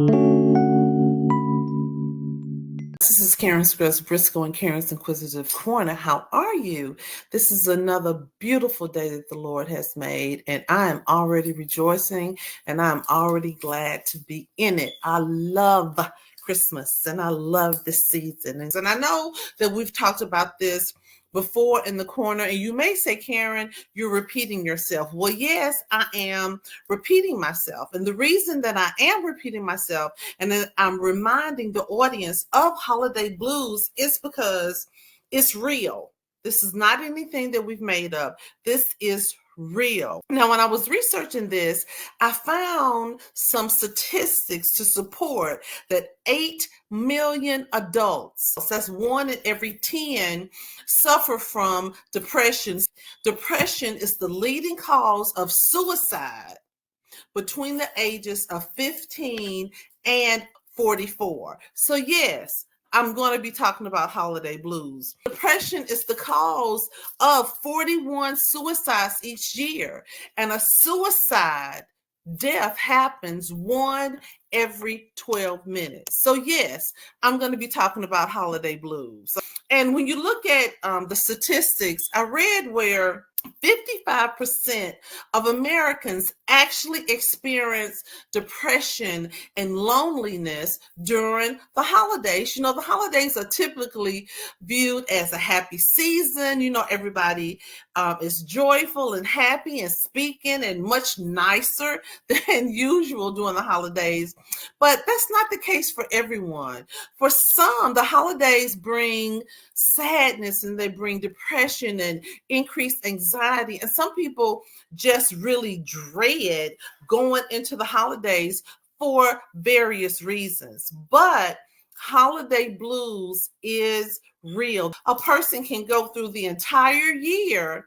This is Karen Stress Briscoe and Karen's Inquisitive Corner. How are you? This is another beautiful day that the Lord has made, and I am already rejoicing and I'm already glad to be in it. I love Christmas and I love this season. And I know that we've talked about this before in the corner, and you may say, Karen, you're repeating yourself. Well, yes, I am repeating myself. And the reason that I am repeating myself and then I'm reminding the audience of holiday blues is because it's real. This is not anything that we've made up. This is real. Now, when I was researching this, I found some statistics to support that 8 million adults, that's 1 in every 10, suffer from depression. Depression is the leading cause of suicide between the ages of 15 and 44. So yes, I'm going to be talking about holiday blues. Depression is the cause of 41 suicides each year, and a suicide death happens 1 every 12 minutes. So yes, I'm going to be talking about holiday blues. And when you look at the statistics, I read where 55% of Americans actually experience depression and loneliness during the holidays. You know, the holidays are typically viewed as a happy season. You know, everybody is joyful and happy and speaking and much nicer than usual during the holidays. But that's not the case for everyone. For some, the holidays bring sadness and they bring depression and increased anxiety. And some people just really dread going into the holidays for various reasons. But holiday blues is real. A person can go through the entire year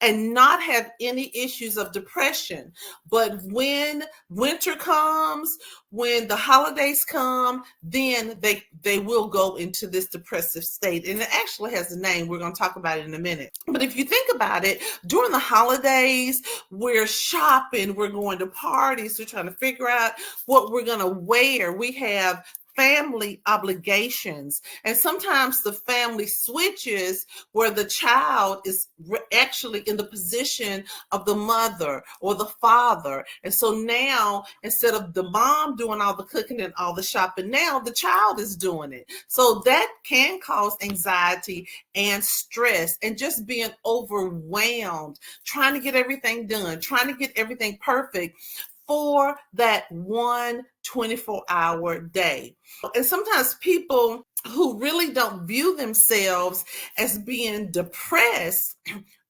and not have any issues of depression. But when winter comes, when the holidays come, then they will go into this depressive state. And it actually has a name. We're going to talk about it in a minute. But if you think about it, during the holidays, we're shopping, we're going to parties, we're trying to figure out what we're going to wear. We have family obligations. And sometimes the family switches where the child is actually in the position of the mother or the father. And so now, instead of the mom doing all the cooking and all the shopping, now the child is doing it. So that can cause anxiety and stress and just being overwhelmed, trying to get everything done, trying to get everything perfect for that 1 24-hour day. And sometimes people who really don't view themselves as being depressed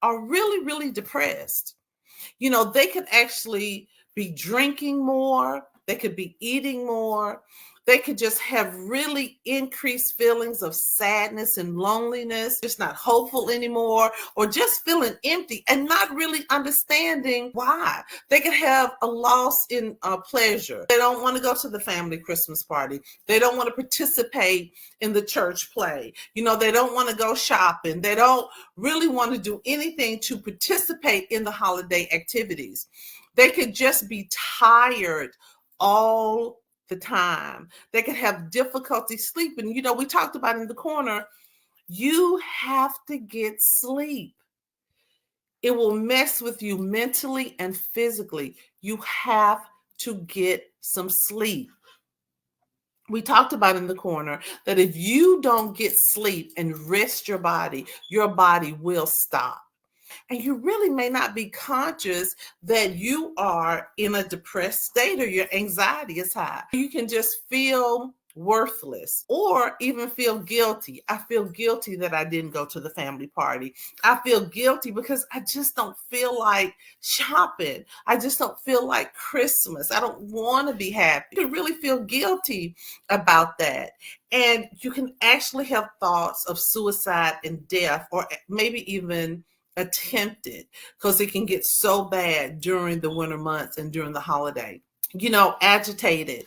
are really, really depressed. You know, they could actually be drinking more, they could be eating more, they could just have really increased feelings of sadness and loneliness, just not hopeful anymore, or just feeling empty and not really understanding why. They could have a loss in pleasure. They don't want to go to the family Christmas party. They don't want to participate in the church play. You know, they don't want to go shopping. They don't really want to do anything to participate in the holiday activities. They could just be tired all the time. They could have difficulty sleeping. You know, we talked about in the corner, you have to get sleep. It will mess with you mentally and physically. You have to get some sleep. We talked about in the corner that if you don't get sleep and rest your body will stop. And you really may not be conscious that you are in a depressed state or your anxiety is high. You can just feel worthless or even feel guilty. I feel guilty that I didn't go to the family party. I feel guilty because I just don't feel like shopping. I just don't feel like Christmas. I don't want to be happy. You can really feel guilty about that. And you can actually have thoughts of suicide and death, or maybe even attempted, because it can get so bad during the winter months and during the holiday. You know, agitated,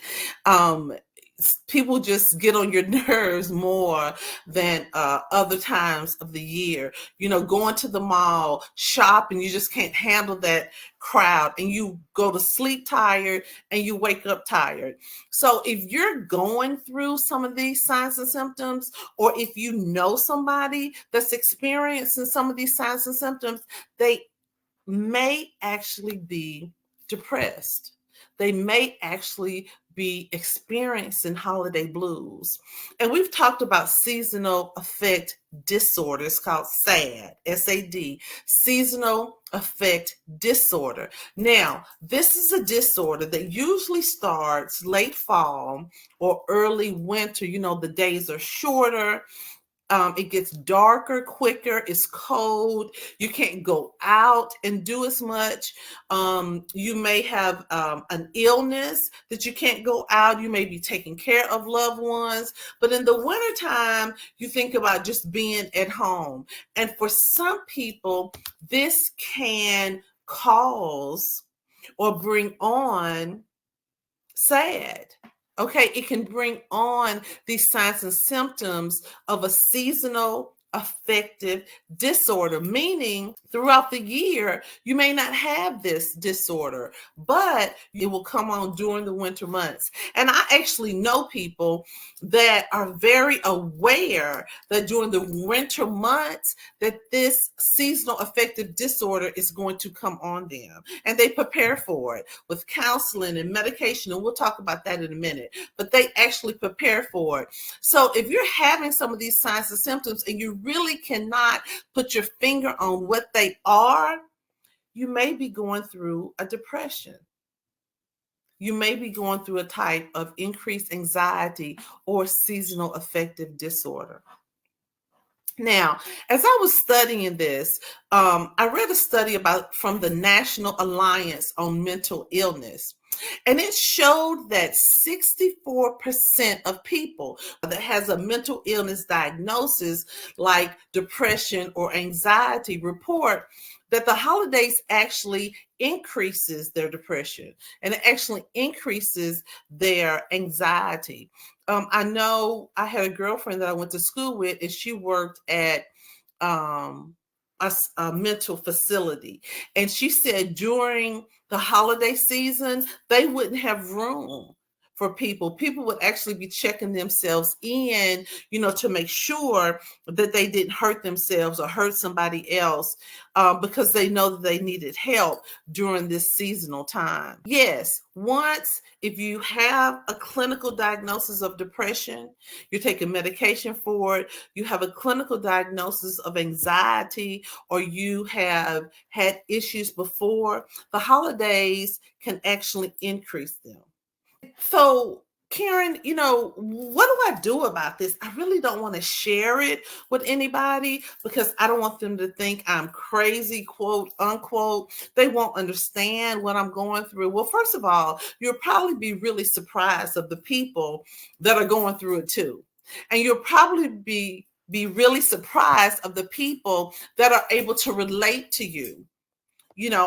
people just get on your nerves more than other times of the year. Going to the mall, shop, and you just can't handle that crowd, and you go to sleep tired and you wake up tired. So if you're going through some of these signs and symptoms, or if you know somebody that's experiencing some of these signs and symptoms, they may actually be depressed. They may actually be experiencing holiday blues. And we've talked about seasonal affect disorder. It's called SAD, S-A-D, seasonal affect disorder. Now, this is a disorder that usually starts late fall or early winter. The days are shorter. It gets darker quicker. It's cold. You can't go out and do as much. You may have an illness that you can't go out. You may be taking care of loved ones. But in the wintertime, you think about just being at home. And for some people, this can cause or bring on SAD. Okay, it can bring on these signs and symptoms of a seasonal affective disorder, meaning throughout the year, you may not have this disorder, but it will come on during the winter months. And I actually know people that are very aware that during the winter months that this seasonal affective disorder is going to come on them. And they prepare for it with counseling and medication. And we'll talk about that in a minute, but they actually prepare for it. So if you're having some of these signs and symptoms and you really cannot put your finger on what they are, you may be going through a depression. You may be going through a type of increased anxiety or seasonal affective disorder. Now, as I was studying this, I read a study from the National Alliance on Mental Illness. And it showed that 64% of people that has a mental illness diagnosis like depression or anxiety report that the holidays actually increases their depression and it actually increases their anxiety. I know I had a girlfriend that I went to school with, and she worked at a mental facility. And she said during the holiday season, they wouldn't have room for people. People would actually be checking themselves in, to make sure that they didn't hurt themselves or hurt somebody else because they know that they needed help during this seasonal time. Yes, if you have a clinical diagnosis of depression, you're taking medication for it, you have a clinical diagnosis of anxiety, or you have had issues before, the holidays can actually increase them. So, Karen, what do I do about this? I really don't want to share it with anybody because I don't want them to think I'm crazy, quote unquote. They won't understand what I'm going through. Well, first of all, you'll probably be really surprised of the people that are going through it too. And you'll probably be really surprised of the people that are able to relate to you,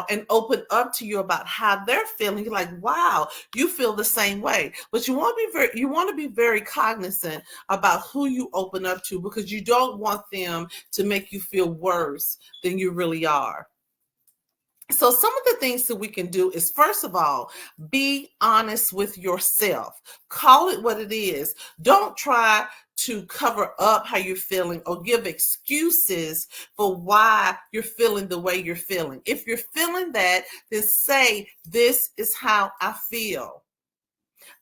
and open up to you about how they're feeling. You're like, wow, you feel the same way. But you want to be very cognizant about who you open up to, because you don't want them to make you feel worse than you really are. So some of the things that we can do is, first of all, be honest with yourself. Call it what it is. Don't try to cover up how you're feeling or give excuses for why you're feeling the way you're feeling. If you're feeling that, then say, this is how I feel.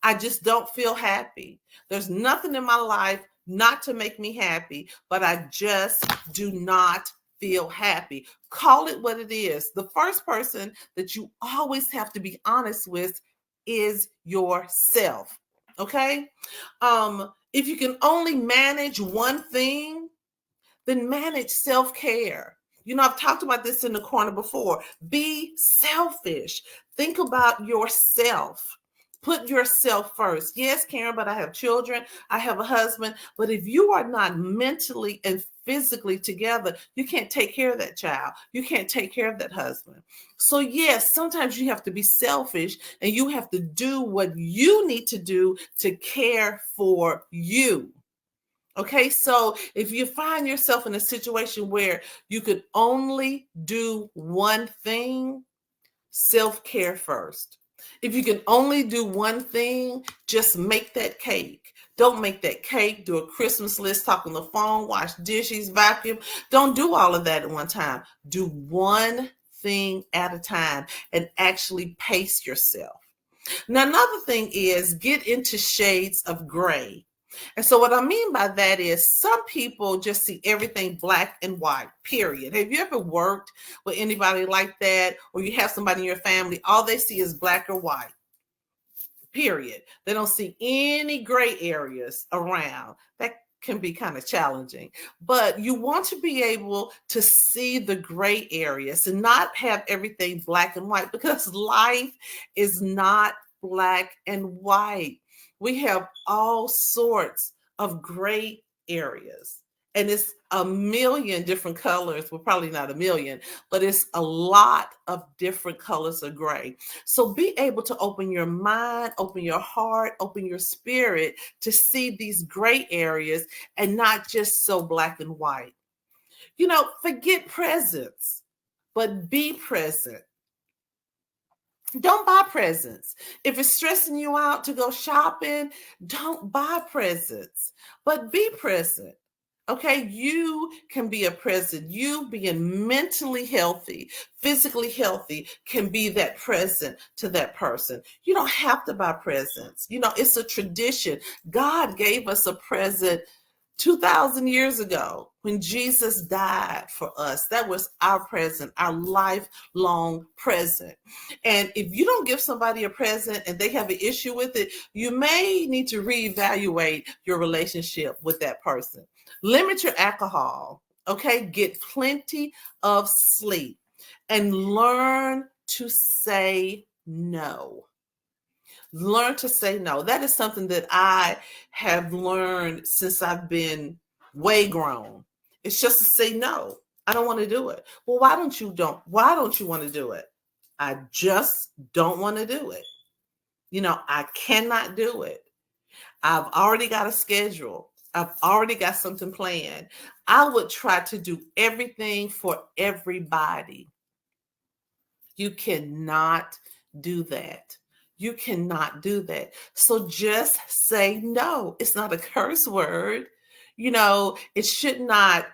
I just don't feel happy. There's nothing in my life not to make me happy, but I just do not feel happy. Call it what it is. The first person that you always have to be honest with is yourself. Okay? If you can only manage one thing, then manage self-care. I've talked about this in the corner before. Be selfish. Think about yourself. Put yourself first. Yes, Karen, but I have children. I have a husband. But if you are not mentally and physically together, you can't take care of that child. You can't take care of that husband. So yes, sometimes you have to be selfish and you have to do what you need to do to care for you. Okay, so if you find yourself in a situation where you could only do one thing, self-care first. If you can only do one thing, just make that cake. Don't make that cake, do a Christmas list, talk on the phone, wash dishes, vacuum. Don't do all of that at one time. Do one thing at a time and actually pace yourself. Now, another thing is get into shades of gray. And so what I mean by that is some people just see everything black and white, period. Have you ever worked with anybody like that? Or you have somebody in your family, all they see is black or white, period. They don't see any gray areas around. That can be kind of challenging, but you want to be able to see the gray areas and not have everything black and white, because life is not black and white. We have all sorts of gray areas, and it's a million different colors. Well, probably not a million, but it's a lot of different colors of gray. So be able to open your mind, open your heart, open your spirit to see these gray areas and not just so black and white. Forget presents, but be present. Don't buy presents. If it's stressing you out to go shopping, don't buy presents, but be present. Okay, you can be a present. You being mentally healthy, physically healthy can be that present to that person. You don't have to buy presents. It's a tradition. God gave us a present 2,000 years ago when Jesus died for us. That was our present, our lifelong present. And if you don't give somebody a present and they have an issue with it, you may need to reevaluate your relationship with that person. Limit your alcohol, okay? Get plenty of sleep and learn to say no. Learn to say no. That is something that I have learned since I've been way grown. It's just to say no. I don't want to do it. Well, why don't you want to do it? I just don't want to do it. I cannot do it. I've already got a schedule. I've already got something planned. I would try to do everything for everybody. You cannot do that. You cannot do that. So just say no. It's not a curse word. It should not,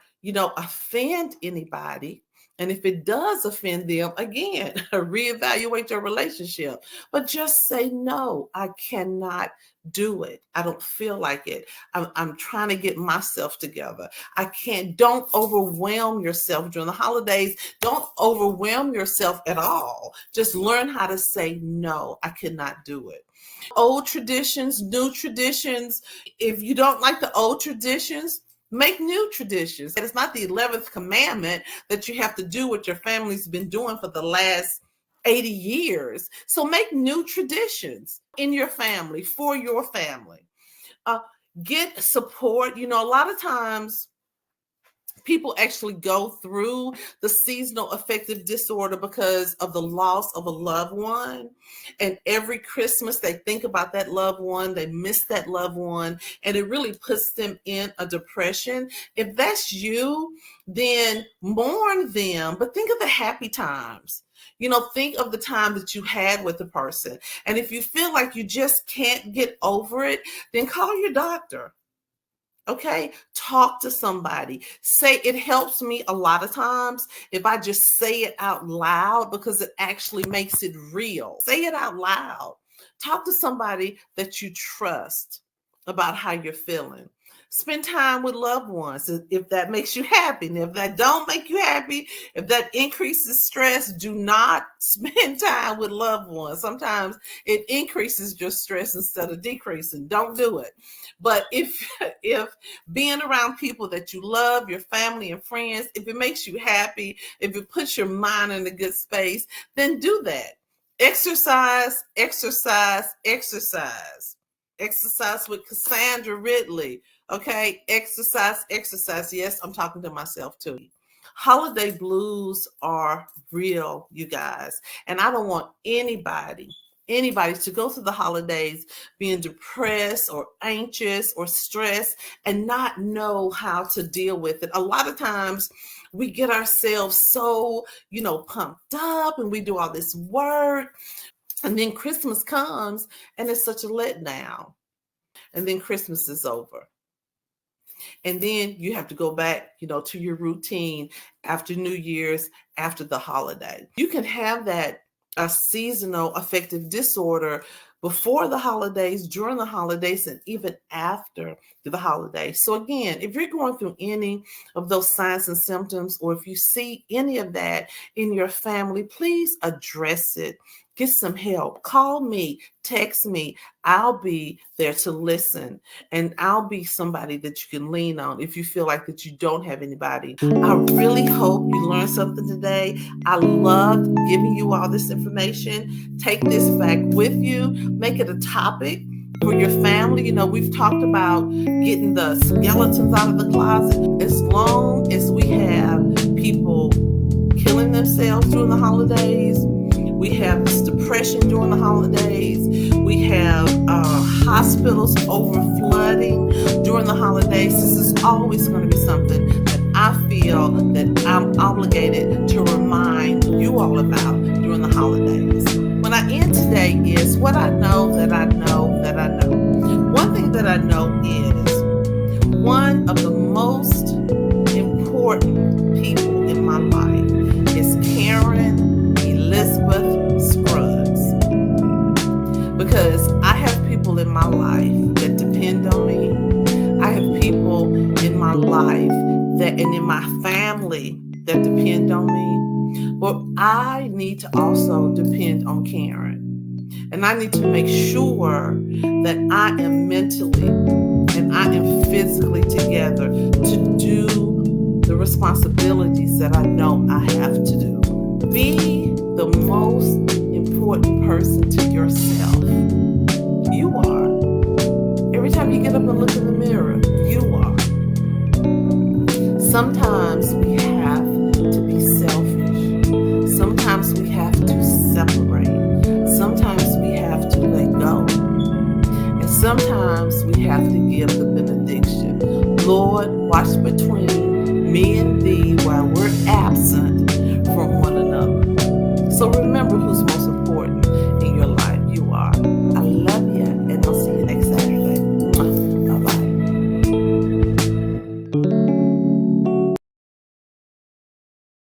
offend anybody. And if it does offend them, again, reevaluate your relationship. But just say, no, I cannot do it. I don't feel like it. I'm trying to get myself together. I can't. Don't overwhelm yourself during the holidays. Don't overwhelm yourself at all. Just learn how to say, no, I cannot do it. Old traditions, new traditions. If you don't like the old traditions, make new traditions. It's not the 11th commandment that you have to do what your family's been doing for the last 80 years. So make new traditions in your family, for your family. Get support. A lot of times people actually go through the seasonal affective disorder because of the loss of a loved one. And every Christmas, they think about that loved one, they miss that loved one, and it really puts them in a depression. If that's you, then mourn them, but think of the happy times. Think of the time that you had with the person. And if you feel like you just can't get over it, then call your doctor. Okay, talk to somebody. Say, it helps me a lot of times if I just say it out loud, because it actually makes it real. Say it out loud. Talk to somebody that you trust about how you're feeling. Spend time with loved ones if that makes you happy. And if that don't make you happy, if that increases stress, do not spend time with loved ones. Sometimes it increases your stress instead of decreasing. Don't do it. But if being around people that you love, your family and friends, if it makes you happy, if it puts your mind in a good space, then do that. Exercise, exercise, exercise. Exercise with Cassandra Ridley. Okay, exercise, exercise. Yes, I'm talking to myself too. Holiday blues are real, you guys. And I don't want anybody to go through the holidays being depressed or anxious or stressed and not know how to deal with it. A lot of times we get ourselves so, pumped up and we do all this work. And then Christmas comes and it's such a letdown. And then Christmas is over. And then you have to go back, to your routine after New Year's, after the holiday. You can have that seasonal affective disorder before the holidays, during the holidays, and even after the holidays. So again, if you're going through any of those signs and symptoms, or if you see any of that in your family, please address it. Get some help. Call me, text me. I'll be there to listen, and I'll be somebody that you can lean on if you feel like that you don't have anybody. I really hope you learned something today. I loved giving you all this information. Take this back with you. Make it a topic for your family. We've talked about getting the skeletons out of the closet. As long as we have people killing themselves during the holidays, we have this depression during the holidays. We have hospitals over flooding during the holidays. This is always going to be something that I feel that I'm obligated to remind you all about during the holidays. When I end today is what I know that I know that I know. One thing that I know is one of the most important people in my life is Karen Elizabeth Scruggs, because I have people in my life that depend on me. I have people in my life and in my family that depend on me. But I need to also depend on Karen. And I need to make sure that I am mentally and I am physically together to do the responsibilities that I know I have to do. Be the most important person to yourself. You are. Every time you get up and look in the mirror, you are. Sometimes we have to be selfish. Sometimes we have to separate. Sometimes we have to let go. And sometimes we have to give the benediction. Lord, watch between me and thee while we're absent.